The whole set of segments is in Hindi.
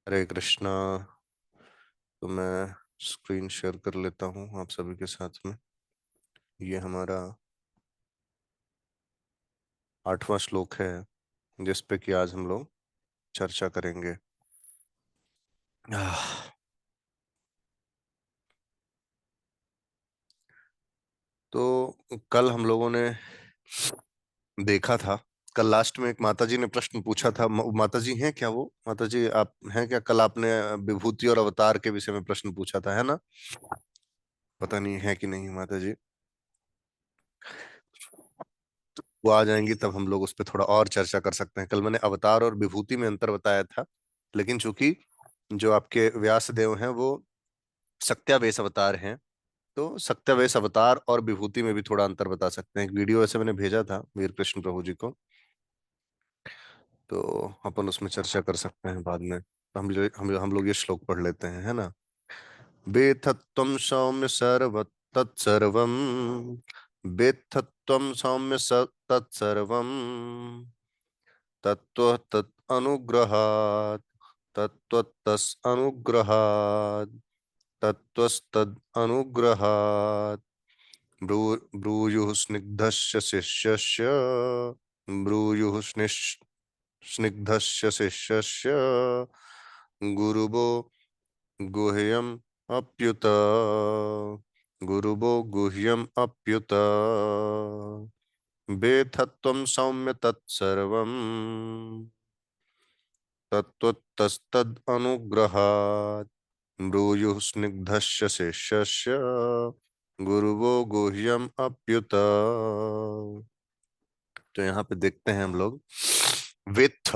हरे कृष्णा। तो मैं स्क्रीन शेयर कर लेता हूँ आप सभी के साथ में। ये हमारा 8वां श्लोक है जिस पे कि आज हम लोग चर्चा करेंगे। आह, तो कल हम लोगों ने देखा था। कल लास्ट में एक माता जी ने प्रश्न पूछा था। माता जी हैं क्या? वो माता जी आप हैं क्या? कल आपने विभूति और अवतार के विषय में प्रश्न पूछा था, है ना? पता नहीं है कि नहीं माता जी। वो आ जाएंगी तब हम लोग उस पर थोड़ा और चर्चा कर सकते हैं। कल मैंने अवतार और विभूति में अंतर बताया था, लेकिन चूंकि जो आपके व्यास देव हैं वो सत्यावेश अवतार हैं, तो सत्यावेश अवतार और विभूति में भी थोड़ा अंतर बता सकते हैं। एक वीडियो ऐसे मैंने भेजा था वीर कृष्ण प्रभु जी को, तो अपन उसमें चर्चा कर सकते हैं बाद में। तो हम लोग ये श्लोक पढ़ लेते हैं, है ना? वेत्थत्वं सौम्य सर्व तत्सर्वं, वेत्थत्वं सौम्य तत्सर्वं, तत्त्वः तत् अनुग्रहात्, तत्त्वतस् अनुग्रहात्, तत्त्वस्तद् अनुग्रहात्। ब्रूयुः स्निग्धस्य शिष्यस्य, ब्रूयुः स्निग्धस्य शिष्यस्य, गुरुवो गुह्यम् अप्युत, गुरुवो गुह्यम् अप्युत। वेत्थत्वं सौम्य तत्सर्वम्, तत्त्वतस्तद् अनुग्रहात्। ब्रूयुः स्निग्धस्य शिष्यस्य, गुरुवो गुह्यम् अप्युत। तो यहाँ पे देखते हैं हम लोग, वित्थ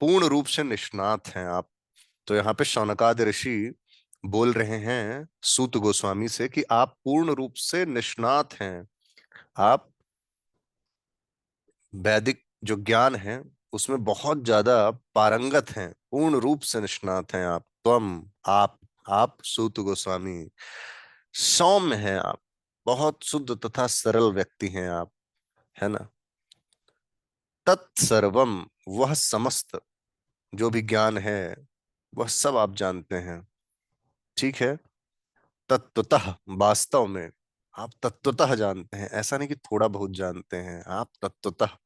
पूर्ण रूप से निष्णात हैं आप। तो यहाँ पे शौनकादि ऋषि बोल रहे हैं सूत गोस्वामी से कि आप पूर्ण रूप से निष्णात हैं। आप वैदिक जो ज्ञान है उसमें बहुत ज्यादा पारंगत हैं, पूर्ण रूप से निष्णात हैं आप। आप सूत गोस्वामी सौम्य हैं आप, बहुत शुद्ध तथा सरल व्यक्ति हैं आप, है ना? तत्सर्वम, वह समस्त जो भी ज्ञान है वह सब आप जानते हैं, ठीक है? तत्वतः, वास्तव में आप तत्वतः जानते हैं। ऐसा नहीं कि थोड़ा बहुत जानते हैं, आप तत्वतः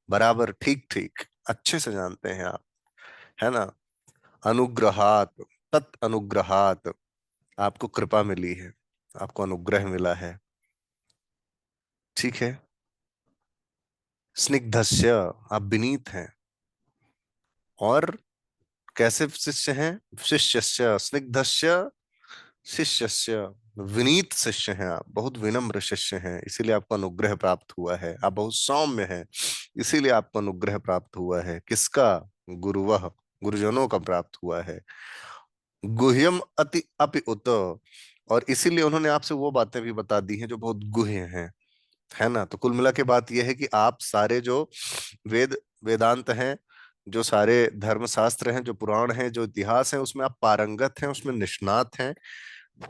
बराबर ठीक ठीक अच्छे से जानते हैं आप, है ना? अनुग्रहात, तत् अनुग्रहात, आपको कृपा मिली है, आपको अनुग्रह मिला है, ठीक है? स्निग्धस्य, आप विनीत हैं। और कैसे शिष्य हैं? शिष्यस्य स्निग्धस्य, शिष्यस्य विनीत शिष्य हैं आप, बहुत विनम्र शिष्य हैं, इसीलिए आपको अनुग्रह प्राप्त हुआ है। आप बहुत सौम्य हैं, इसीलिए आपको अनुग्रह प्राप्त हुआ है। किसका? गुरुवः, गुरुजनों का प्राप्त हुआ है। गुह्यम अति अपि उत, और इसीलिए उन्होंने आपसे वो बातें भी बता दी हैं जो बहुत गुह्य हैं, है ना? तो कुल मिला के बात यह है कि आप सारे जो वेद वेदांत हैं, जो सारे धर्मशास्त्र हैं, जो पुराण हैं, जो इतिहास है, उसमें आप पारंगत हैं, उसमें निष्णात हैं।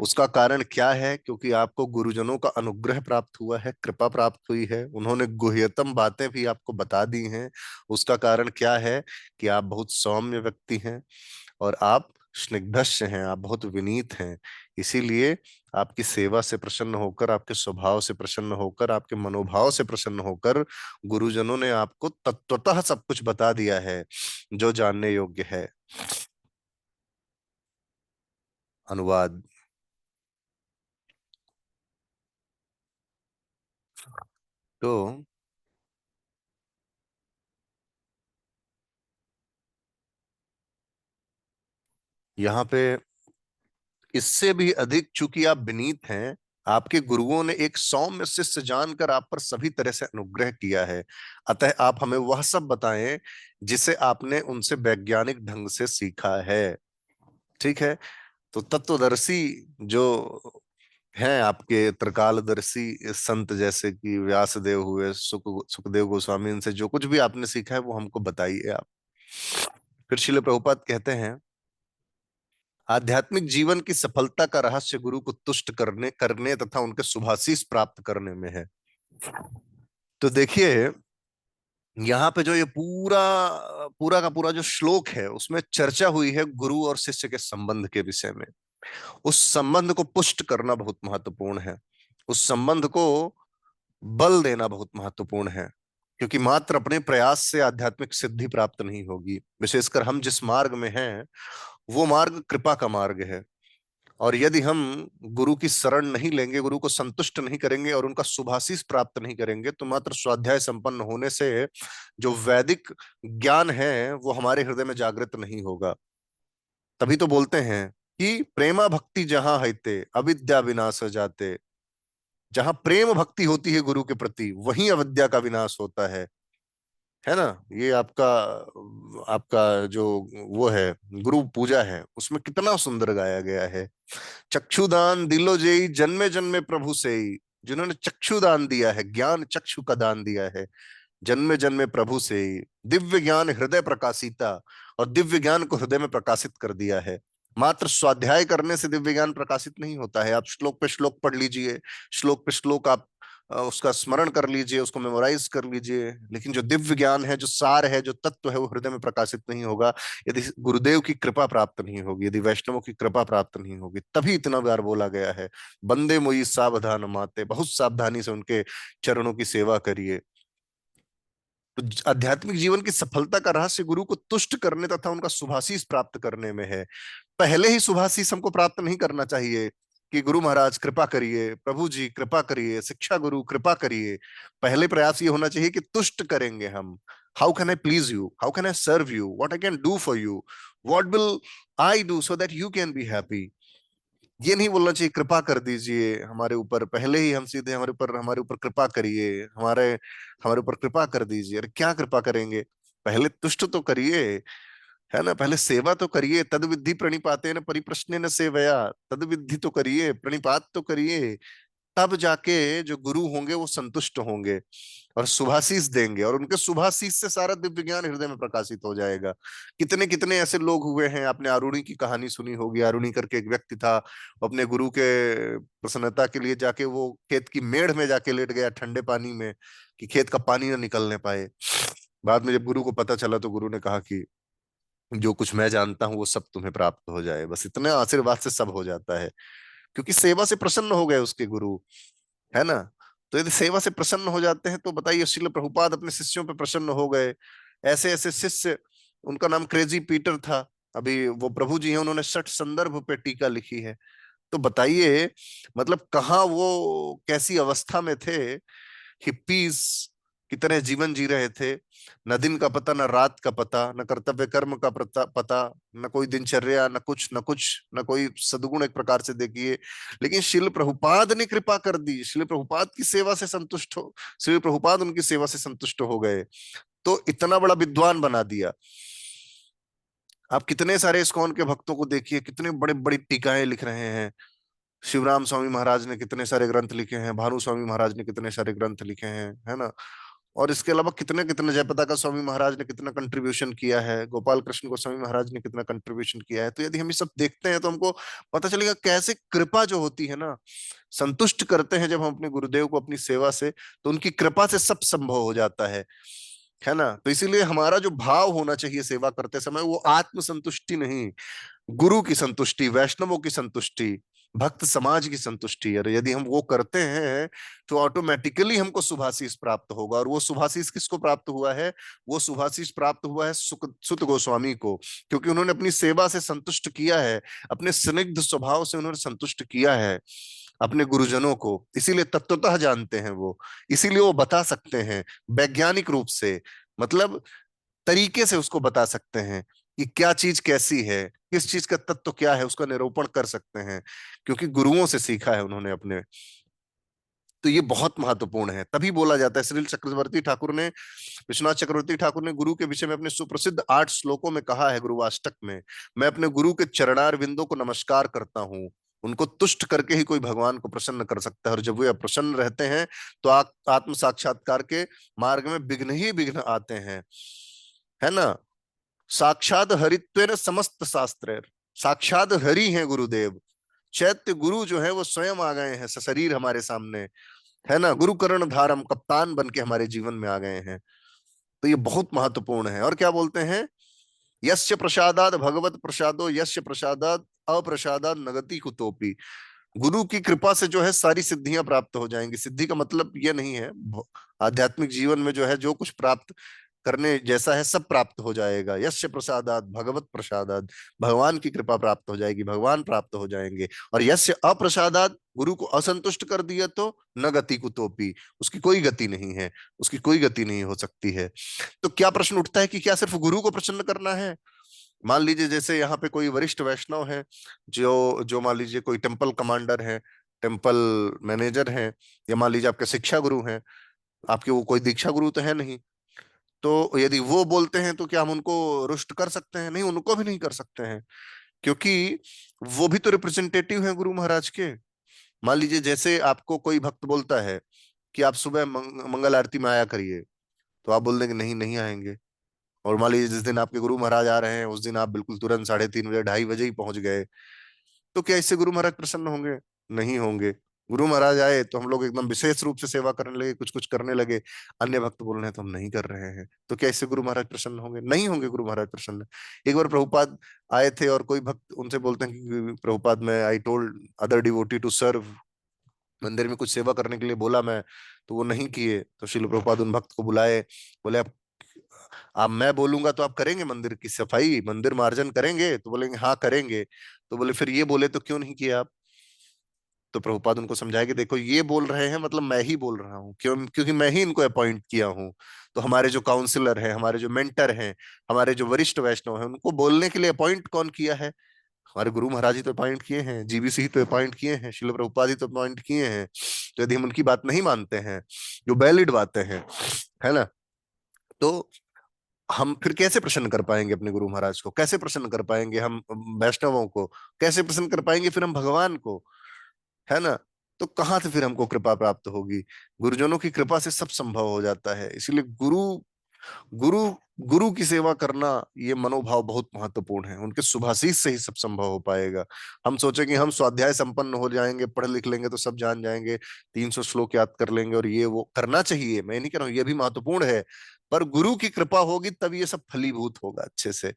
उसका कारण क्या है? क्योंकि आपको गुरुजनों का अनुग्रह प्राप्त हुआ है, कृपा प्राप्त हुई है, उन्होंने गुह्यतम बातें भी आपको बता दी हैं। उसका कारण क्या है? कि आप बहुत सौम्य व्यक्ति हैं, और आप स्निग्धस्य हैं, आप बहुत विनीत हैं। इसीलिए आपकी सेवा से प्रसन्न होकर, आपके स्वभाव से प्रसन्न होकर, आपके मनोभाव से प्रसन्न होकर गुरुजनों ने आपको तत्वतः सब कुछ बता दिया है जो जानने योग्य है। अनुवाद। तो यहाँ पे इससे भी अधिक, चूंकि आप विनीत हैं, आपके गुरुओं ने एक सौम्य शिष्य जानकर आप पर सभी तरह से अनुग्रह किया है। अतः आप हमें वह सब बताएं जिसे आपने उनसे वैज्ञानिक ढंग से सीखा है, ठीक है? तो तत्वदर्शी जो हैं आपके त्रिकालदर्शी संत, जैसे कि व्यासदेव हुए, सुखदेव गोस्वामी, इनसे जो कुछ भी आपने सीखा है वो हमको बताइए आप। फिर श्रील प्रभुपाद कहते हैं, आध्यात्मिक जीवन की सफलता का रहस्य गुरु को तुष्ट करने करने तथा उनके शुभाशीष प्राप्त करने में है। तो देखिए, यहाँ पे जो ये पूरा पूरा का पूरा जो श्लोक है उसमें चर्चा हुई है गुरु और शिष्य के संबंध के विषय में। उस संबंध को पुष्ट करना बहुत महत्वपूर्ण है, उस संबंध को बल देना बहुत महत्वपूर्ण है, क्योंकि मात्र अपने प्रयास से आध्यात्मिक सिद्धि प्राप्त नहीं होगी। विशेषकर हम जिस मार्ग में हैं वो मार्ग कृपा का मार्ग है। और यदि हम गुरु की शरण नहीं लेंगे, गुरु को संतुष्ट नहीं करेंगे और उनका शुभाशीष प्राप्त नहीं करेंगे, तो मात्र स्वाध्याय संपन्न होने से जो वैदिक ज्ञान है वो हमारे हृदय में जागृत नहीं होगा। तभी तो बोलते हैं कि प्रेमा भक्ति जहां हैते अविद्या विनाश जाते। जहां प्रेम भक्ति होती है गुरु के प्रति, वहीं अविद्या का विनाश होता है ना। ये आपका आपका जो वो है गुरु पूजा है उसमें कितना सुंदर गाया गया है। चक्षुदान दिलो जेई जन्मे जन्मे प्रभु से ही। जिन्होंने चक्षुदान दिया है, ज्ञान चक्षु का दान दिया है, जन्मे जन्मे प्रभु से ही। दिव्य ज्ञान हृदय प्रकाशिता, और दिव्य ज्ञान को हृदय में प्रकाशित कर दिया है। मात्र स्वाध्याय करने से दिव्य ज्ञान प्रकाशित नहीं होता है। आप श्लोक पे श्लोक पढ़ लीजिए, श्लोक पे श्लोक आप उसका स्मरण कर लीजिए, उसको मेमोराइज कर लीजिए, लेकिन जो दिव्य ज्ञान है, जो सार है, जो तत्व है, वो हृदय में प्रकाशित नहीं होगा यदि गुरुदेव की कृपा प्राप्त नहीं होगी, यदि वैष्णवों की कृपा प्राप्त नहीं होगी। तभी इतना बार बोला गया है, बंदे मोई सावधान माते, बहुत सावधानी से उनके चरणों की सेवा करिए। तो आध्यात्मिक जीवन की सफलता का रहस्य गुरु को तुष्ट करने तथा उनका शुभाशीष प्राप्त करने में है। पहले ही शुभाशीष हमको प्राप्त नहीं करना चाहिए कि गुरु महाराज कृपा करिए, प्रभु जी कृपा करिए, शिक्षा गुरु कृपा करिए। पहले प्रयास ये होना चाहिए कि तुष्ट करेंगे हम। How can I please you, how can I serve you, what I can do for you, what will I do so that you can be happy. ये नहीं बोलना चाहिए कृपा कर दीजिए हमारे ऊपर, पहले ही हम सीधे हमारे ऊपर कृपा करिए, हमारे हमारे ऊपर कृपा कर दीजिए। अरे क्या कृपा करेंगे, पहले तुष्ट तो करिए, है ना। पहले सेवा तो करिए, तद विद्धि प्रणिपाते न परिप्रश्ने न सेवया। तद विद्धि तो करिए, प्रणिपात तो करिए, तब जाके जो गुरु होंगे वो संतुष्ट होंगे और शुभाशीष देंगे, और उनके शुभाशीष से सारा दिव्य ज्ञान हृदय में प्रकाशित हो जाएगा। कितने कितने ऐसे लोग हुए हैं, आपने आरुणि की कहानी सुनी होगी। आरुणि करके एक व्यक्ति था, वो अपने गुरु के प्रसन्नता के लिए जाके वो खेत की मेड़ में जाके लेट गया ठंडे पानी में, कि खेत का पानी ना निकलने पाए। बाद में जब गुरु को पता चला तो गुरु ने कहा कि जो कुछ मैं जानता हूँ वो सब तुम्हें प्राप्त हो जाए। बस इतने आशीर्वाद से सब हो जाता है, क्योंकि सेवा से प्रसन्न हो गए उसके गुरु, है ना। तो यदि सेवा से प्रसन्न हो जाते हैं तो बताइए, श्रील प्रभुपाद अपने शिष्यों पे प्रसन्न हो गए। ऐसे ऐसे शिष्य, उनका नाम क्रेजी पीटर था। अभी वो प्रभु जी हैं, उन्होंने 60 संदर्भ पे टीका लिखी है। तो बताइए, मतलब कहाँ वो कैसी अवस्था में थे, हिप्पीज की तरह जीवन जी रहे थे। न दिन का पता, न रात का पता, न कर्तव्य कर्म का पता, न कोई दिनचर्या, न कुछ न कुछ, न कोई सद्गुण एक प्रकार से देखिए। लेकिन श्रील प्रभुपाद ने कृपा कर दी, श्रील प्रभुपाद की सेवा से संतुष्ट हो, श्रील प्रभुपाद उनकी सेवा से संतुष्ट हो गए, तो इतना बड़ा विद्वान बना दिया। आप कितने सारे इस्कॉन के भक्तों को देखिए, कितने बड़े बड़ी टीकाएं लिख रहे हैं। शिवराम स्वामी महाराज ने कितने सारे ग्रंथ लिखे हैं, भानु स्वामी महाराज ने कितने सारे ग्रंथ लिखे हैं, है ना। और इसके अलावा कितने कितने, जयपताका स्वामी महाराज ने कितना कंट्रीब्यूशन किया है, गोपाल कृष्ण गोस्वामी महाराज ने कितना कंट्रीब्यूशन किया है। तो यदि हम ये सब देखते हैं तो हमको पता चलेगा कैसे कृपा जो होती है ना, संतुष्ट करते हैं जब हम अपने गुरुदेव को अपनी सेवा से, तो उनकी कृपा से सब संभव हो जाता है ना। तो इसीलिए हमारा जो भाव होना चाहिए सेवा करते समय, वो आत्म संतुष्टि नहीं, गुरु की संतुष्टि, वैष्णवों की संतुष्टि, भक्त समाज की संतुष्टि। और यदि हम वो करते हैं तो ऑटोमेटिकली हमको शुभाशीष प्राप्त होगा। और वो शुभाशीष किसको प्राप्त हुआ है, वो शुभाशीष प्राप्त हुआ है सुत गोस्वामी को, क्योंकि उन्होंने अपनी सेवा से संतुष्ट किया है, अपने स्निग्ध स्वभाव से उन्होंने संतुष्ट किया है अपने गुरुजनों को। इसीलिए तत्वतः जानते हैं वो, इसीलिए वो बता सकते हैं वैज्ञानिक रूप से, मतलब तरीके से उसको बता सकते हैं कि क्या चीज कैसी है, किस चीज का तत्व क्या है, उसका निरूपण कर सकते हैं, क्योंकि गुरुओं से सीखा है उन्होंने अपने। तो ये बहुत महत्वपूर्ण है। तभी बोला जाता है, श्रील चक्रवर्ती ठाकुर ने, विश्वनाथ चक्रवर्ती ठाकुर ने गुरु के विषय में अपने सुप्रसिद्ध 8 श्लोकों में कहा है, गुरुवाष्टक में, मैं अपने गुरु के चरणार विंदों को नमस्कार करता हूँ। उनको तुष्ट करके ही कोई भगवान को प्रसन्न कर सकता है, और जब वे अप्रसन्न रहते हैं तो आत्म साक्षात्कार के मार्ग में विघ्न ही विघ्न आते हैं, है ना। साक्षात हरित्वेन समस्त शास्त्र, साक्षात हरि हैं गुरुदेव। चैत्य गुरु जो है वो स्वयं आ गए हैं सशरीर हमारे सामने, है ना। गुरु करण धारम, कप्तान बन के हमारे जीवन में आ गए हैं। तो ये बहुत महत्वपूर्ण है। और क्या बोलते हैं, यस्य प्रसादाद भगवत प्रसादो यस्य प्रसादाद अप्रसादाद नगति कुतोपि। गुरु की कृपा से जो है सारी सिद्धियां प्राप्त हो जाएंगी। सिद्धि का मतलब ये नहीं है, आध्यात्मिक जीवन में जो है जो कुछ प्राप्त करने जैसा है सब प्राप्त हो जाएगा। यस्य प्रसादात भगवत प्रसादात, भगवान की कृपा प्राप्त हो जाएगी, भगवान प्राप्त हो जाएंगे। और यस्य अप्रसादात, गुरु को असंतुष्ट कर दिया तो न गति कुतोपि, उसकी कोई गति नहीं है, उसकी कोई गति नहीं हो सकती है। तो क्या प्रश्न उठता है कि क्या सिर्फ गुरु को प्रसन्न करना है? मान लीजिए जैसे यहाँ पे कोई वरिष्ठ वैष्णव है, जो जो मान लीजिए कोई टेम्पल कमांडर है, टेम्पल मैनेजर है, या मान लीजिए आपके शिक्षा गुरु हैं, आपके वो कोई दीक्षा गुरु तो है नहीं, तो यदि वो बोलते हैं तो क्या हम उनको रुष्ट कर सकते हैं? नहीं, उनको भी नहीं कर सकते हैं, क्योंकि वो भी तो रिप्रेजेंटेटिव हैं गुरु महाराज के। मान लीजिए जैसे आपको कोई भक्त बोलता है कि आप सुबह मंगल आरती में आया करिए, तो आप बोल देंगे नहीं, नहीं आएंगे। और मान लीजिए जिस दिन आपके गुरु महाराज आ रहे हैं उस दिन आप बिल्कुल तुरंत 3:30 बजे 2:30 बजे ही पहुंच गए, तो क्या इससे गुरु महाराज प्रसन्न होंगे? नहीं होंगे। गुरु महाराज आए तो हम लोग एकदम विशेष रूप से सेवा करने लगे, कुछ कुछ करने लगे, अन्य भक्त बोल रहे हैं तो हम नहीं कर रहे हैं, तो क्या इससे गुरु महाराज प्रसन्न होंगे? नहीं होंगे गुरु महाराज प्रसन्न। एक बार प्रभुपाद आए थे और कोई भक्त उनसे बोलते हैं कि प्रभुपाद, मैं I told other devotee to serve, मंदिर में कुछ सेवा करने के लिए बोला मैं, तो वो नहीं किए। तो श्रील प्रभुपाद उन भक्त को बुलाए, बोले आप मैं बोलूंगा तो आप करेंगे मंदिर की सफाई, मंदिर मार्जन करेंगे? तो बोलेंगे हाँ करेंगे। तो बोले फिर ये बोले तो क्यों नहीं किया आप? तो प्रभुपाद उनको समझाया कि देखो ये बोल रहे हैं मतलब मैं ही बोल रहा हूँ, क्यों? क्योंकि मैं ही इनको अपॉइंट किया हूँ। तो हमारे जो काउंसलर हैं, हमारे जो मेंटर हैं, हमारे जो वरिष्ठ वैष्णव हैं, उनको बोलने के लिए अपॉइंट कौन किया है? हमारे गुरु महाराज ही तो अपॉइंट किए हैं, जीबीसी ही तो अपॉइंट किए हैं, शिल प्रभुपाद ही तो अपॉइंट किए हैं। तो यदि हम उनकी बात नहीं मानते हैं, जो वैलिड बातें हैं, है ना, तो हम फिर कैसे प्रसन्न कर पाएंगे अपने गुरु महाराज को? कैसे प्रसन्न कर पाएंगे हम वैष्णवों को? कैसे प्रसन्न कर पाएंगे फिर हम भगवान को? है ना? तो कहाँ से फिर हमको कृपा प्राप्त होगी? गुरुजनों की कृपा से सब संभव हो जाता है। इसीलिए गुरु गुरु गुरु की सेवा करना, ये मनोभाव बहुत महत्वपूर्ण है। उनके शुभाशीष से ही सब संभव हो पाएगा। हम सोचें कि हम स्वाध्याय संपन्न हो जाएंगे, पढ़ लिख लेंगे तो सब जान जाएंगे, 300 श्लोक याद कर लेंगे और ये वो करना चाहिए, मैं नहीं कह रहा हूं, ये भी महत्वपूर्ण है, पर गुरु की कृपा होगी तब ये सब फलीभूत होगा अच्छे से।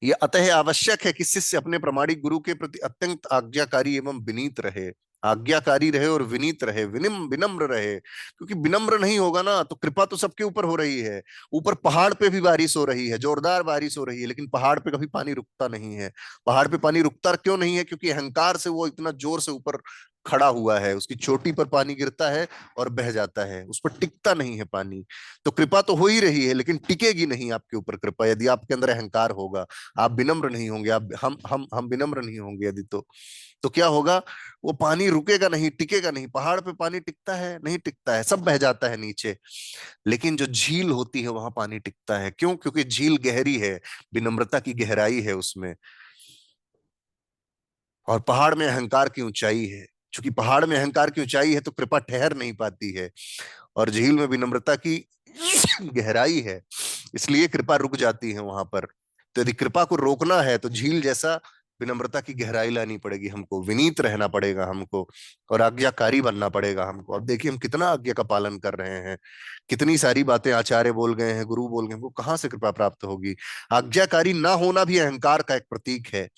ये अतः आवश्यक है कि शिष्य अपने प्रामाणिक गुरु के प्रति अत्यंत आज्ञाकारी एवं विनीत रहे। आज्ञाकारी रहे और विनीत रहे, विनम्र रहे, क्योंकि विनम्र नहीं होगा ना तो कृपा तो सबके ऊपर हो रही है। ऊपर पहाड़ पे भी बारिश हो रही है, जोरदार बारिश हो रही है, लेकिन पहाड़ पे कभी पानी रुकता नहीं है। पहाड़ पे पानी रुकता क्यों नहीं है? क्योंकि अहंकार से वो इतना जोर से ऊपर खड़ा हुआ है, उसकी चोटी पर पानी गिरता है और बह जाता है, उस पर टिकता नहीं है पानी। तो कृपा तो हो ही रही है लेकिन टिकेगी नहीं आपके ऊपर कृपा, यदि आपके अंदर अहंकार होगा, आप विनम्र नहीं होंगे, आप हम विनम्र नहीं होंगे यदि, तो क्या होगा? वो पानी रुकेगा नहीं, टिकेगा नहीं। पहाड़ पे पानी टिकता है? नहीं टिकता है, सब बह जाता है नीचे। लेकिन जो झील होती है वहां पानी टिकता है। क्यों? क्योंकि झील गहरी है, विनम्रता की गहराई है उसमें। और पहाड़ में अहंकार की ऊंचाई है, क्योंकि पहाड़ में अहंकार की ऊंचाई है तो कृपा ठहर नहीं पाती है। और झील में विनम्रता की गहराई है, इसलिए कृपा रुक जाती है वहां पर। तो यदि कृपा को रोकना है तो झील जैसा विनम्रता की गहराई लानी पड़ेगी हमको, विनीत रहना पड़ेगा हमको, और आज्ञाकारी बनना पड़ेगा हमको। अब देखिए हम कितना आज्ञा का पालन कर रहे हैं, कितनी सारी बातें आचार्य बोल गए हैं, गुरु बोल गए हैं, वो कहाँ से कृपा प्राप्त होगी? आज्ञाकारी ना होना भी अहंकार का एक प्रतीक है।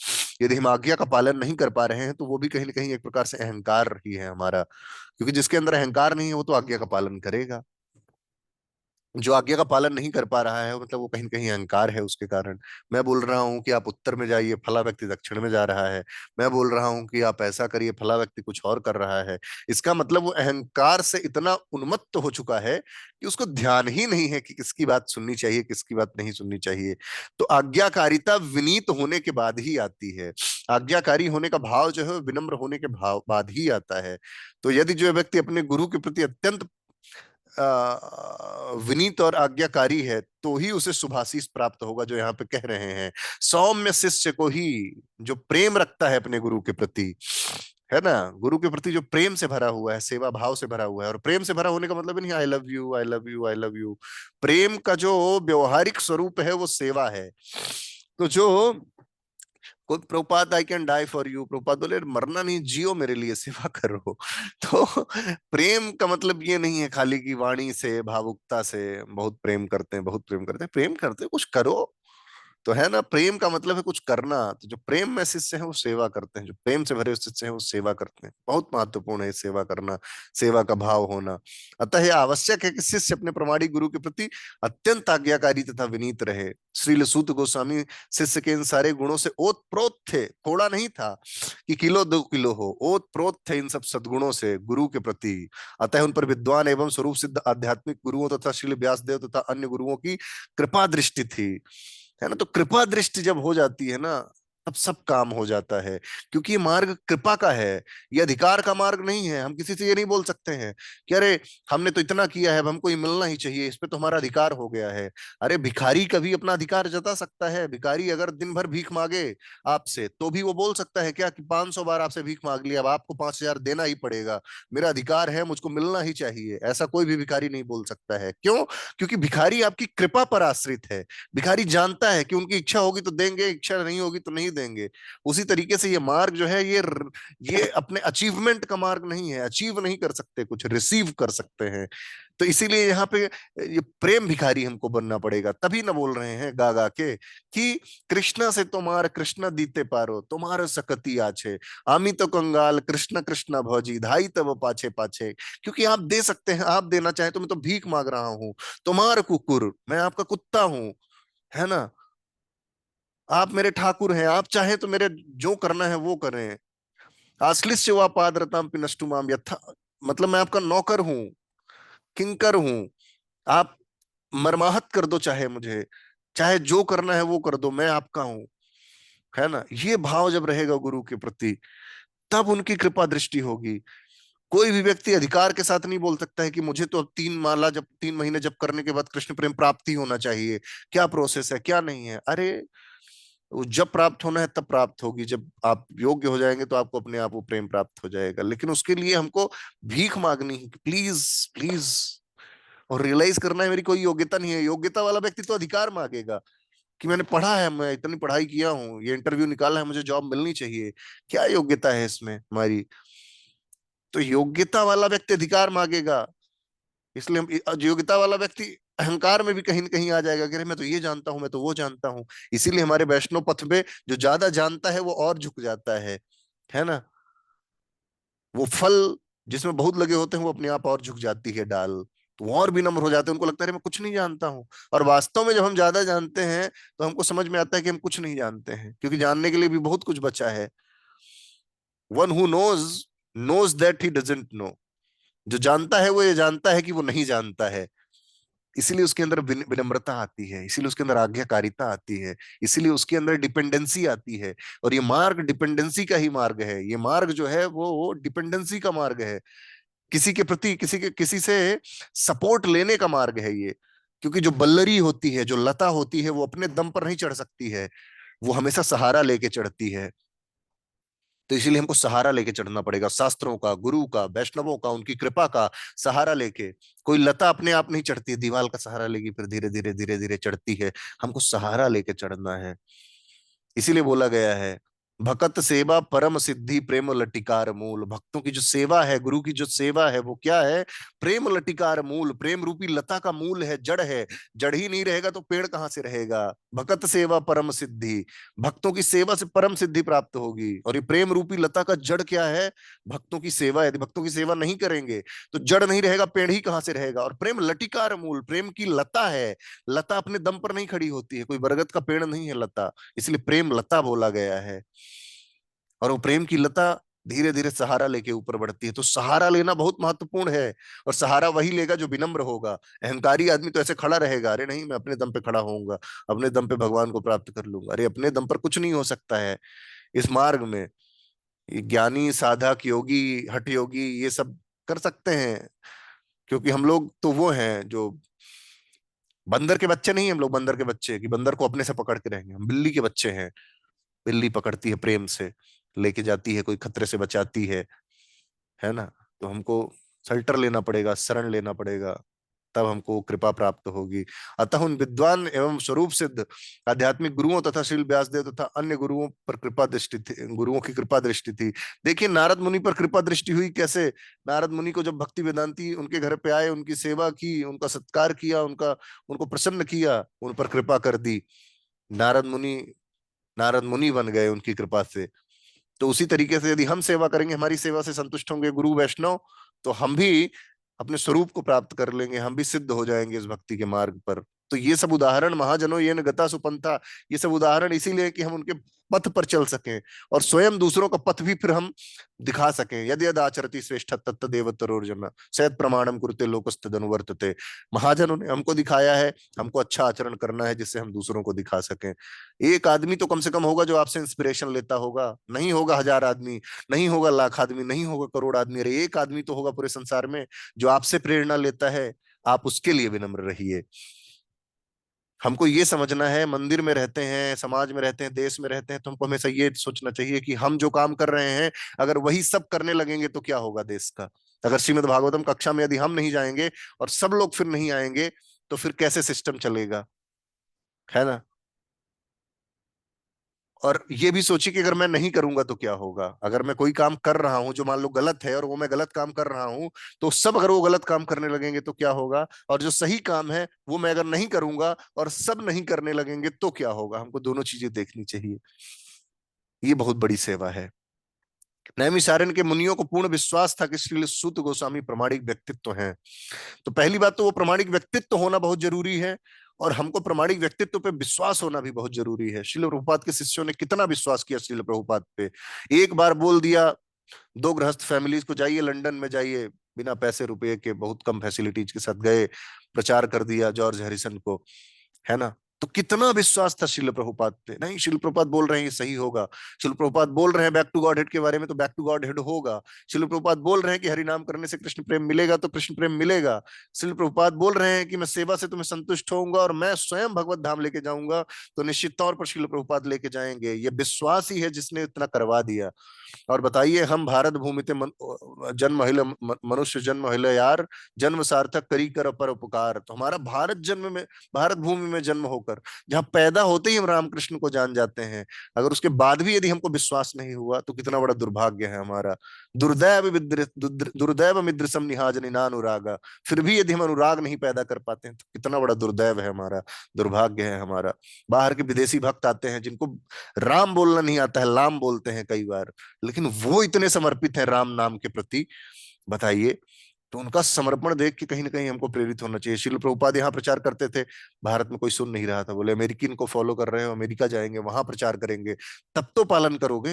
यदि हम आज्ञा का पालन नहीं कर पा रहे हैं तो वो भी कहीं ना कहीं एक प्रकार से अहंकार ही है हमारा, क्योंकि जिसके अंदर अहंकार नहीं है वो तो आज्ञा का पालन करेगा। जो आज्ञा का पालन नहीं कर पा रहा है मतलब वो कहीं न कहीं अहंकार है उसके कारण। मैं बोल रहा हूँ कि आप उत्तर में जाइए, फला व्यक्ति दक्षिण में जा रहा है। मैं बोल रहा हूँ कि आप ऐसा करिए, फला व्यक्ति कुछ और कर रहा है। इसका मतलब वो अहंकार से इतना उन्मत्त हो चुका है कि उसको ध्यान ही नहीं है कि किसकी बात सुननी चाहिए, किसकी बात नहीं सुननी चाहिए। तो आज्ञाकारिता विनीत होने के बाद ही आती है। आज्ञाकारी होने का भाव जो है वो विनम्र होने के भाव बाद ही आता है। तो यदि जो व्यक्ति अपने गुरु के प्रति अत्यंत विनीत और आज्ञाकारी है तो ही उसे शुभाशीष प्राप्त होगा, जो यहाँ पे कह रहे हैं। सौम्य शिष्य को ही, जो प्रेम रखता है अपने गुरु के प्रति, है ना, गुरु के प्रति जो प्रेम से भरा हुआ है, सेवा भाव से भरा हुआ है। और प्रेम से भरा होने का मतलब नहीं I love you, I love you, I love you. प्रेम का जो व्यवहारिक स्वरूप है वो सेवा है। तो जो कोई Prabhupada I can die for you, Prabhupada बोले मरना नहीं, जियो मेरे लिए, सेवा करो। तो प्रेम का मतलब ये नहीं है खाली कि वाणी से भावुकता से बहुत प्रेम करते हैं, बहुत प्रेम करते हैं, प्रेम करते हैं कुछ करो तो है ना। प्रेम का मतलब है कुछ करना। तो जो प्रेम में शिष्य है वो सेवा करते हैं, जो प्रेम से भरे हुए शिष्य हैं वो सेवा करते हैं। बहुत महत्वपूर्ण है सेवा करना, सेवा का भाव होना। अतः यह आवश्यक है कि शिष्य अपने प्रमाणिक गुरु के प्रति अत्यंत आज्ञाकारी तथा विनीत रहे। श्रील सूत गोस्वामी शिष्य के इन सारे गुणों से ओत प्रोत थे, थोड़ा नहीं था कि किलो दो किलो हो, ओत प्रोत थे इन सब सद्गुणों से गुरु के प्रति। अतः उन पर विद्वान एवं स्वरूप सिद्ध आध्यात्मिक गुरुओं तथा श्रील व्यासदेव तथा अन्य गुरुओं की कृपा दृष्टि थी, है ना। तो कृपा दृष्टि जब हो जाती है ना, तब सब काम हो जाता है। क्योंकि ये मार्ग कृपा का है, ये अधिकार का मार्ग नहीं है। हम किसी से ये नहीं बोल सकते हैं कि अरे हमने तो इतना किया है, अब हमको ये मिलना ही चाहिए, इस पे तो हमारा अधिकार हो गया है। अरे भिखारी कभी अपना अधिकार जता सकता है? भिखारी अगर दिन भर भीख मांगे आपसे तो भी वो बोल सकता है क्या कि 500 बार आपसे भीख मांग लिया, अब आपको 5,000 देना ही पड़ेगा, मेरा अधिकार है, मुझको मिलना ही चाहिए। ऐसा कोई भी भिखारी नहीं बोल सकता है। क्यों? क्योंकि भिखारी आपकी कृपा पर आश्रित है। भिखारी जानता है कि उनकी इच्छा होगी तो देंगे, इच्छा नहीं होगी तो नहीं देंगे। उसी तरीके से ये मार्ग जो है, ये अपने अचीवमेंट का मार्ग नहीं है। अचीव नहीं कर सकते कुछ, रिसीव कर सकते हैं। तो इसीलिए यहाँ पे ये प्रेम भिखारी हमको बनना पड़ेगा। तभी ना बोल रहे हैं गा गा के कि कृष्णा से तुम्हार कृष्णा दीते पारो, तुम्हारे सकती आछे, आमी तो कंगाल कृष्ण कृष्णा भौजी धाई तब पाछे पाछे। क्योंकि आप दे सकते हैं, आप देना चाहें तो मैं तो भीख मांग रहा हूं, तुम्हार कुकुर, मैं आपका कुत्ता हूं, है ना। आप मेरे ठाकुर हैं, आप चाहे तो मेरे जो करना है वो करें। आश्लिष्य वा पादरताम पिनष्टुमाम यथा, मतलब मैं आपका नौकर हूं, किंकर हूं। आप मरमाहत कर दो चाहे मुझे, चाहे जो करना है वो कर दो, मैं आपका हूं, है ना। ये भाव जब रहेगा गुरु के प्रति, तब उनकी कृपा दृष्टि होगी। कोई भी व्यक्ति अधिकार के साथ नहीं बोल सकता है कि मुझे तो अब 3 माला जब 3 महीने जब करने के बाद कृष्ण प्रेम प्राप्ति होना चाहिए। क्या प्रोसेस है, क्या नहीं है? अरे वो जब प्राप्त होना है तब प्राप्त होगी, जब आप योग्य हो जाएंगे तो आपको अपने आप वो प्रेम प्राप्त हो जाएगा। लेकिन उसके लिए हमको भीख मांगनी है, प्लीज प्लीज, और रियलाइज करना है मेरी कोई योग्यता नहीं है। योग्यता वाला व्यक्ति तो अधिकार मांगेगा कि मैंने पढ़ा है, मैं इतनी पढ़ाई किया हूँ, ये इंटरव्यू निकाला है, मुझे जॉब मिलनी चाहिए, क्या योग्यता है इसमें हमारी? तो योग्यता वाला व्यक्ति अधिकार मांगेगा। इसलिए योग्यता वाला व्यक्ति अहंकार में भी कहीं न कहीं आ जाएगा कि अरे मैं तो ये जानता हूं, मैं तो वो जानता हूं। इसीलिए हमारे वैष्णव पथ में जो ज्यादा जानता है वो और झुक जाता है ना। वो फल जिसमें बहुत लगे होते हैं वो अपने आप और झुक जाती है डाल, तो वो और भी नम्र हो जाते हैं। उनको लगता है मैं कुछ नहीं जानता हूँ। और वास्तव में जब हम ज्यादा जानते हैं तो हमको समझ में आता है कि हम कुछ नहीं जानते हैं, क्योंकि जानने के लिए भी बहुत कुछ बचा है। One who nose nose that he doesn't know, जो जानता है वो ये जानता है कि वो नहीं जानता है। इसीलिए उसके अंदर विनम्रता आती है, इसीलिए उसके अंदर आज्ञाकारिता आती है, इसीलिए उसके अंदर डिपेंडेंसी आती है। और ये मार्ग डिपेंडेंसी का ही मार्ग है। ये मार्ग जो है वो डिपेंडेंसी का मार्ग है, किसी के प्रति किसी से सपोर्ट लेने का मार्ग है ये। क्योंकि जो बल्लरी होती है, जो लता होती है, वो अपने दम पर नहीं चढ़ सकती है, वो हमेशा सहारा लेके चढ़ती है। तो इसीलिए हमको सहारा लेके चढ़ना पड़ेगा, शास्त्रों का, गुरु का, वैष्णवों का, उनकी कृपा का सहारा लेके। कोई लता अपने आप नहीं चढ़ती, दीवार का सहारा लेगी फिर धीरे धीरे धीरे धीरे चढ़ती है। हमको सहारा लेके चढ़ना है। इसीलिए बोला गया है भगत सेवा परम सिद्धि प्रेम लटिकार मूल। भक्तों की जो सेवा है, गुरु की जो सेवा है, वो क्या है? प्रेम लटिकार मूल, प्रेम रूपी लता का मूल है, जड़ है। जड़ ही नहीं रहेगा तो पेड़ कहां से रहेगा? भगत सेवा परम सिद्धि, भक्तों की सेवा से परम सिद्धि प्राप्त होगी। और ये प्रेम रूपी लता का जड़ क्या है? भक्तों की सेवा। यदि भक्तों की सेवा नहीं करेंगे तो जड़ नहीं रहेगा, पेड़ ही कहां से रहेगा? और प्रेम लटिकार मूल, प्रेम की लता है। लता अपने दम पर नहीं खड़ी होती है, कोई बरगद का पेड़ नहीं है लता, इसलिए प्रेम लता बोला गया है। और वो प्रेम की लता धीरे धीरे सहारा लेके ऊपर बढ़ती है। तो सहारा लेना बहुत महत्वपूर्ण है। और सहारा वही लेगा जो विनम्र होगा। अहंकारी आदमी तो ऐसे खड़ा रहेगा, अरे नहीं मैं अपने दम पे खड़ा होऊंगा, अपने दम पे भगवान को प्राप्त कर लूंगा। अरे अपने दम पर कुछ नहीं हो सकता है इस मार्ग में। ये ज्ञानी साधक योगी हठ योगी ये सब कर सकते हैं, क्योंकि हम लोग तो वो हैं जो बंदर के बच्चे नहीं। हम लोग बंदर के बच्चे कि बंदर को अपने से पकड़ के रहेंगे, हम बिल्ली के बच्चे हैं। बिल्ली पकड़ती है प्रेम से, लेके जाती है, कोई खतरे से बचाती है ना। तो हमको सल्टर लेना पड़ेगा, शरण लेना पड़ेगा। तब हमको कृपा प्राप्त होगी। अतः उन विद्वान एवं स्वरूप सिद्ध आध्यात्मिक गुरुओं तथा श्रील व्यासदेव तथा अन्य गुरुओं पर कृपा दृष्टि थी, गुरुओं की कृपा दृष्टि थी। देखिए नारद मुनि पर कृपा दृष्टि हुई कैसे। नारद मुनि को जब भक्ति वेदांती उनके घर पे आए, उनकी सेवा की, उनका सत्कार किया, उनका उनको प्रसन्न किया, उन पर कृपा कर दी। नारद मुनि नारद मुनि बन गए उनकी कृपा से। तो उसी तरीके से यदि हम सेवा करेंगे, हमारी सेवा से संतुष्ट होंगे गुरु वैष्णव, तो हम भी अपने स्वरूप को प्राप्त कर लेंगे, हम भी सिद्ध हो जाएंगे इस भक्ति के मार्ग पर। तो ये सब उदाहरण महाजनों ये न गता सुपंथा, ये सब उदाहरण इसीलिए कि हम उनके पथ पर चल सकें और स्वयं दूसरों का पथ भी फिर हम दिखा सकें। यदि यद आचरति श्रेष्ठ तत्त देवतरोर्जन सयत प्रमाणम कुरुते लोकस्तद अनुवर्तते। महाजनों ने हमको दिखाया है, हमको अच्छा आचरण करना है जिससे हम दूसरों को दिखा सकें। एक आदमी तो कम से कम होगा जो आपसे इंस्पिरेशन लेता होगा, नहीं होगा 1000 आदमी, नहीं होगा लाख आदमी, नहीं होगा करोड़ आदमी, अरे एक आदमी तो होगा पूरे संसार में जो आपसे प्रेरणा लेता है। आप उसके लिए विनम्र रहिए। हमको ये समझना है, मंदिर में रहते हैं, समाज में रहते हैं, देश में रहते हैं, तो हमको हमेशा ये सोचना चाहिए कि हम जो काम कर रहे हैं अगर वही सब करने लगेंगे तो क्या होगा देश का। अगर श्रीमद् भागवतम कक्षा में यदि हम नहीं जाएंगे और सब लोग फिर नहीं आएंगे तो फिर कैसे सिस्टम चलेगा, है ना। और ये भी सोचिए कि अगर मैं नहीं करूंगा तो क्या होगा। अगर मैं कोई काम कर रहा हूं जो मान लो गलत है और वो मैं गलत काम कर रहा हूं, तो सब अगर वो गलत काम करने लगेंगे तो क्या होगा। और जो सही काम है वो मैं अगर नहीं करूंगा और सब नहीं करने लगेंगे तो क्या होगा। हमको दोनों चीजें देखनी चाहिए। ये बहुत बड़ी सेवा है। नैमिषारण्य के मुनियों को पूर्ण विश्वास था कि श्री सूत गोस्वामी प्रामाणिक व्यक्तित्व हैं। तो पहली बात तो वो प्रामाणिक व्यक्तित्व होना बहुत जरूरी है, और हमको प्रामाणिक व्यक्तित्व पे विश्वास होना भी बहुत जरूरी है। श्रील प्रभुपाद के शिष्यों ने कितना विश्वास किया श्रील प्रभुपाद पे। एक बार बोल दिया दो गृहस्थ फैमिलीज को, जाइए लंदन में जाइए, बिना पैसे रुपए के बहुत कम फैसिलिटीज के साथ गए, प्रचार कर दिया जॉर्ज हैरिसन को, है ना। तो कितना विश्वास था शिल प्रभुपाद पे। नहीं, शिल प्रभुपाद बोल रहे हैं ये सही होगा, शिल प्रभुपाद बोल रहे हैं बैक टू गॉड हेड के बारे में तो बैक टू गॉड हेड होगा, शिल प्रभुपाद बोल रहे हैं कि हरि नाम करने से कृष्ण प्रेम मिलेगा तो कृष्ण प्रेम मिलेगा, शिल प्रभुपाद बोल रहे हैं कि मैं सेवा से तुम्हें संतुष्ट होऊंगा और मैं स्वयं भगवत धाम लेके जाऊंगा, तो निश्चित तौर पर शिल प्रभुपाद लेके जाएंगे। ये विश्वास ही है जिसने इतना करवा दिया। और बताइए, हम भारत भूमि ते जन्म हिले मनुष्य जन्म हिले यार, जन्म सार्थक करी कर पर उपकार। तो हमारा भारत जन्म में, भारत भूमि में जन्म होकर, जहां पैदा होते ही हम रामकृष्ण को जान जाते हैं, अगर उसके बाद भी यदि हमको विश्वास नहीं हुआ तो कितना बड़ा दुर्भाग्य है हमारा। दुर्दैव मिद्रसम निहाज निनानुरागा। फिर भी यदि हम अनुराग नहीं पैदा कर पाते हैं तो कितना बड़ा दुर्दैव है हमारा, दुर्भाग्य है हमारा। बाहर के विदेशी भक्त आते हैं जिनको राम बोलना नहीं आता है, लाम बोलते हैं कई बार, लेकिन वो इतने समर्पित हैं राम नाम के प्रति, बताइए। तो उनका समर्पण देख के कहीं ना कहीं हमको प्रेरित होना चाहिए। श्रील प्रभुपाद यहाँ प्रचार करते थे, भारत में कोई सुन नहीं रहा था, बोले अमेरिकन को फॉलो कर रहे हो, अमेरिका जाएंगे वहां प्रचार करेंगे, तब तो पालन करोगे,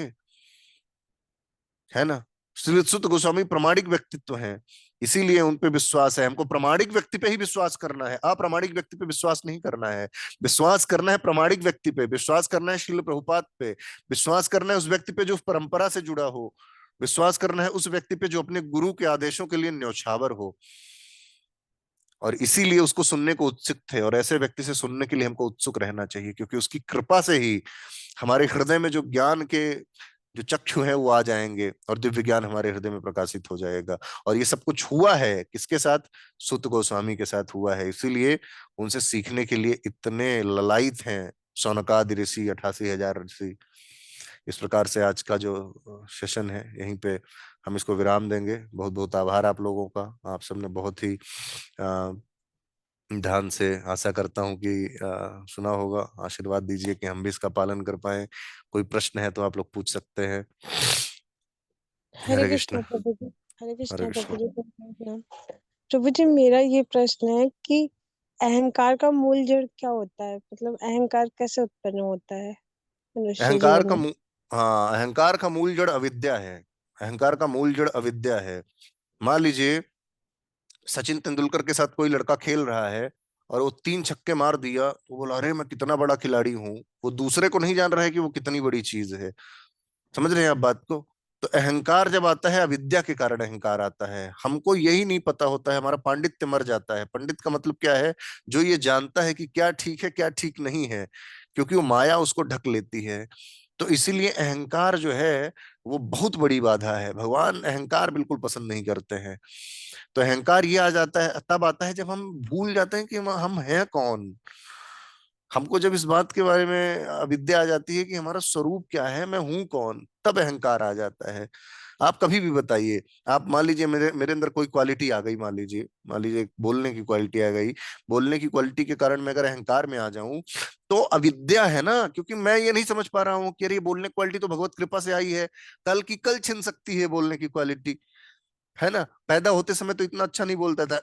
है ना। श्री सुत गोस्वामी प्रामाणिक व्यक्तित्व हैं, इसीलिए उन पे विश्वास है। हमको प्रामाणिक व्यक्ति पे ही विश्वास करना है, अप्रामाणिक व्यक्ति पे विश्वास नहीं करना है। विश्वास करना है प्रामाणिक व्यक्ति पे, विश्वास करना है श्रील प्रभुपाद पे, विश्वास करना है उस व्यक्ति पे जो परंपरा से जुड़ा हो, विश्वास करना है उस व्यक्ति पे जो अपने गुरु के आदेशों के लिए न्यौछावर हो। और इसीलिए उसको सुनने को उत्सुक थे, और ऐसे व्यक्ति से सुनने के लिए हमको उत्सुक रहना चाहिए, क्योंकि उसकी कृपा से ही हमारे हृदय में जो ज्ञान के जो चक्षु है वो आ जाएंगे और दिव्य ज्ञान हमारे हृदय में प्रकाशित हो जाएगा। और ये सब कुछ हुआ है किसके साथ, सुत गोस्वामी के साथ हुआ है। इसीलिए उनसे सीखने के लिए इतने ललायत हैं शौनकादि ऋषि, 88,000 ऋषि। इस प्रकार से आज का जो सेशन है यहीं पे हम इसको विराम देंगे। बहुत बहुत आभार आप लोगों का, आप सबने बहुत ही ध्यान से, आशा करता हूँ कि सुना होगा। आशीर्वाद दीजिए कि हम भी इसका पालन कर पाए। कोई प्रश्न है तो आप लोग पूछ सकते हैं। हरे हरे कृष्ण। कृष्णा प्रभु जी। हरे हरे कृष्णा प्रभु कृष्ण। जी। प्रभु जी, मेरा ये प्रश्न है कि अहंकार का मूल जड़ क्या होता है, मतलब अहंकार कैसे उत्पन्न होता है मनुष्य अहंकार जीवन का में। हाँ, अहंकार का मूल जड़ अविद्या है। अहंकार का मूल जड़ अविद्या है। मान लीजिए सचिन तेंदुलकर के साथ कोई लड़का खेल रहा है और वो 3 छक्के मार दिया, तो बोला अरे मैं कितना बड़ा खिलाड़ी हूँ। वो दूसरे को नहीं जान रहा है कि वो कितनी बड़ी चीज है। समझ रहे हैं आप बात को। तो अहंकार जब आता है, अविद्या के कारण अहंकार आता है। हमको यही नहीं पता होता है, हमारा पांडित्य मर जाता है। पंडित का मतलब क्या है, जो ये जानता है कि क्या ठीक है क्या ठीक नहीं है, क्योंकि वो माया उसको ढक लेती है। तो इसीलिए अहंकार जो है वो बहुत बड़ी बाधा है। भगवान अहंकार बिल्कुल पसंद नहीं करते हैं। तो अहंकार ये आ जाता है, तब आता है जब हम भूल जाते हैं कि हम हैं कौन। हमको जब इस बात के बारे में अविद्या आ जाती है कि हमारा स्वरूप क्या है, मैं हूं कौन, तब अहंकार आ जाता है। आप कभी भी बताइए, आप मान लीजिए मेरे मेरे अंदर कोई क्वालिटी आ गई, मान लीजिए बोलने की क्वालिटी आ गई। बोलने की क्वालिटी के कारण मैं अगर अहंकार में आ जाऊं, तो अविद्या है ना, क्योंकि मैं ये नहीं समझ पा रहा हूँ कि अरे ये बोलने की क्वालिटी तो भगवत कृपा से आई है, कल की कल छिन सकती है बोलने की क्वालिटी, है ना। पैदा होते समय तो इतना अच्छा नहीं बोलता था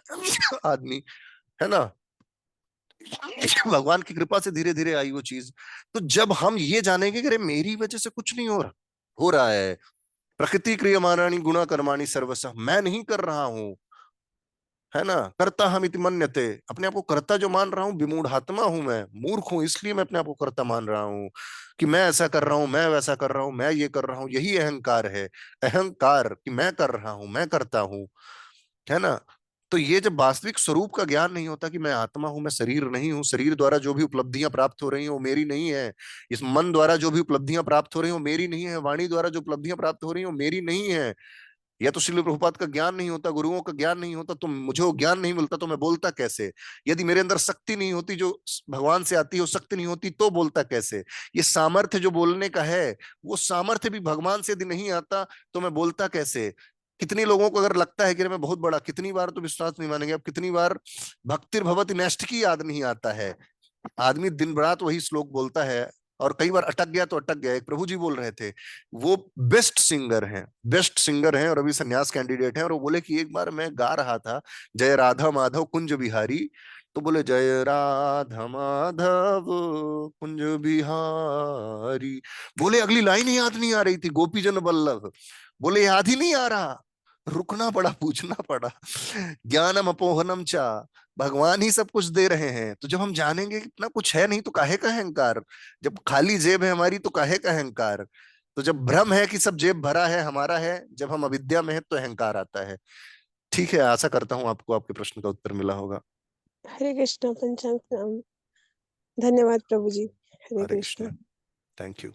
आदमी, है ना। भगवान की कृपा से धीरे धीरे आई वो चीज। तो जब हम ये जानेंगे कि अरे मेरी वजह से कुछ नहीं हो रहा है, प्रकृति क्रियमाणानि गुणा कर्माणि सर्वशः, मैं नहीं कर रहा हूं, है ना। कर्ता हम इति मन्यते, अपने आप को कर्ता जो मान रहा हूँ, विमूढ़ात्मा हूं मैं, मूर्ख हूं, इसलिए मैं अपने आप को कर्ता मान रहा हूँ कि मैं ऐसा कर रहा हूं, मैं वैसा कर रहा हूं, मैं ये कर रहा हूं, यही अहंकार है। अहंकार कि मैं कर रहा हूं, मैं करता हूं, है ना। तो ये जब वास्तविक स्वरूप का ज्ञान नहीं होता कि मैं आत्मा हूं, मैं शरीर नहीं हूं, शरीर द्वारा जो भी उपलब्धियां प्राप्त हो रही हैं वो मेरी नहीं है, इस मन द्वारा जो भी उपलब्धियां प्राप्त हो रही हैं वो मेरी नहीं है, वाणी द्वारा जो उपलब्धियां प्राप्त हो रही हैं वो मेरी नहीं है, या तो श्रील प्रभुपाद का ज्ञान नहीं होता, गुरुओं का ज्ञान नहीं होता, तो मुझे वो ज्ञान नहीं मिलता, तो मैं बोलता कैसे। यदि मेरे अंदर शक्ति नहीं होती जो भगवान से आती है, वो शक्ति नहीं होती तो बोलता कैसे। ये सामर्थ्य जो बोलने का है, वो सामर्थ्य भी भगवान से यदि नहीं आता तो मैं बोलता कैसे। कितनी लोगों को अगर लगता है कि मैं बहुत बड़ा, कितनी बार तो विश्वास नहीं मानेंगे अब, कितनी बार भक्तिर्भवति नष्ट की याद नहीं आता है। आदमी दिन रात वही श्लोक बोलता है, और कई बार अटक गया तो अटक गया। एक प्रभु जी बोल रहे थे, वो बेस्ट सिंगर हैं, बेस्ट सिंगर हैं और अभी संन्यास कैंडिडेट हैं, और वो बोले कि एक बार मैं गा रहा था जय राधा माधव कुंज बिहारी, तो बोले जय राधा माधव कुंज बिहारी, बोले अगली लाइन ही याद नहीं आ रही थी, गोपीजन वल्लभ, बोले याद ही नहीं आ रहा, रुकना पड़ा, पूछना पड़ा। ज्ञानम अपोहनम चा, भगवान ही सब कुछ दे रहे हैं। तो जब हम जानेंगे कि इतना कुछ है नहीं तो काहे का अहंकार, जब खाली जेब है हमारी तो काहे का अहंकार। तो जब भ्रम है कि सब जेब भरा है हमारा है, जब हम अविद्या में है तो अहंकार आता है। ठीक है, आशा करता हूं आपको आपके प्रश्न का उत्तर मिला होगा। हरे कृष्णा पंचांग। धन्यवाद प्रभु जी। हरे हरे कृष्णा। कृष्ण। Thank you.